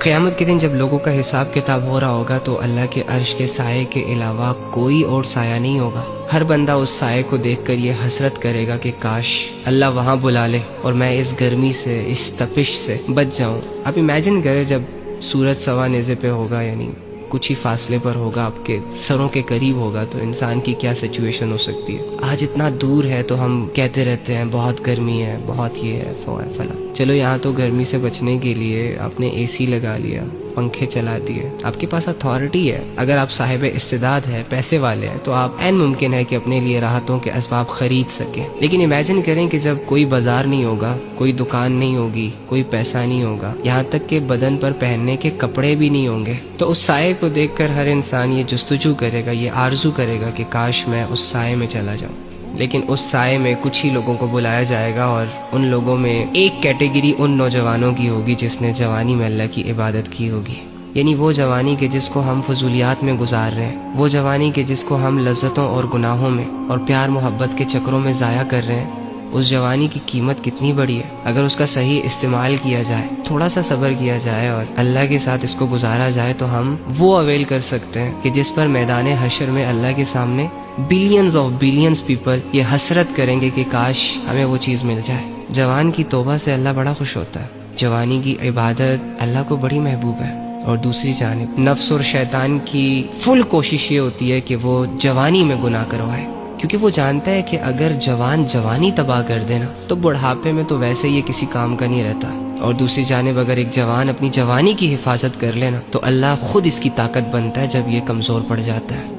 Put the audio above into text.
قیامت کے دن جب لوگوں کا حساب کتاب ہو رہا ہوگا تو اللہ کے عرش کے سائے کے علاوہ کوئی اور سایہ نہیں ہوگا۔ ہر بندہ اس سائے کو دیکھ کر یہ حسرت کرے گا کہ کاش اللہ وہاں بلا لے اور میں اس گرمی سے، اس تپش سے بچ جاؤں۔ آپ امیجن کریں جب سورج سوا نیزے پہ ہوگا، یعنی کچھ ہی فاصلے پر ہوگا، آپ کے سروں کے قریب ہوگا، تو انسان کی کیا سچویشن ہو سکتی ہے۔ آج اتنا دور ہے تو ہم کہتے رہتے ہیں بہت گرمی ہے، بہت یہ ہے، فلاں۔ چلو یہاں تو گرمی سے بچنے کے لیے آپ نے اے سی لگا لیا، پنکھے چلا دیے، آپ کے پاس اتھارٹی ہے۔ اگر آپ صاحب استعداد ہے، پیسے والے ہیں، تو آپ عین ممکن ہے کہ اپنے لیے راحتوں کے اسباب خرید سکیں۔ لیکن امیجن کریں کہ جب کوئی بازار نہیں ہوگا، کوئی دکان نہیں ہوگی، کوئی پیسہ نہیں ہوگا، یہاں تک کہ بدن پر پہننے کے کپڑے بھی نہیں ہوں گے، تو اس سائے کو دیکھ کر ہر انسان یہ جستجو کرے گا، یہ آرزو کرے گا کہ کاش میں اس سائے میں چلا جاؤں۔ لیکن اس سائے میں کچھ ہی لوگوں کو بلایا جائے گا، اور ان لوگوں میں ایک کیٹیگری ان نوجوانوں کی ہوگی جس نے جوانی میں اللہ کی عبادت کی ہوگی، یعنی وہ جوانی کے جس کو ہم فضولیات میں گزار رہے ہیں، وہ جوانی کے جس کو ہم لذتوں اور گناہوں میں اور پیار محبت کے چکروں میں ضائع کر رہے ہیں۔ اس جوانی کی قیمت کتنی بڑی ہے اگر اس کا صحیح استعمال کیا جائے، تھوڑا سا صبر کیا جائے اور اللہ کے ساتھ اس کو گزارا جائے، تو ہم وہ اویل کر سکتے ہیں کہ جس پر میدان حشر میں اللہ کے سامنے بلینز پیپل یہ حسرت کریں گے کہ کاش ہمیں وہ چیز مل جائے۔ جوان کی توبہ سے اللہ بڑا خوش ہوتا ہے، جوانی کی عبادت اللہ کو بڑی محبوب ہے، اور دوسری جانب نفس اور شیطان کی فل کوشش یہ ہوتی ہے کہ وہ جوانی میں گناہ کروائے، کیونکہ وہ جانتا ہے کہ اگر جوانی تباہ کر دینا تو بڑھاپے میں تو ویسے یہ کسی کام کا نہیں رہتا، اور دوسری جانب اگر ایک جوان اپنی جوانی کی حفاظت کر لینا تو اللہ خود اس کی طاقت بنتا ہے جب یہ کمزور پڑ جاتا ہے۔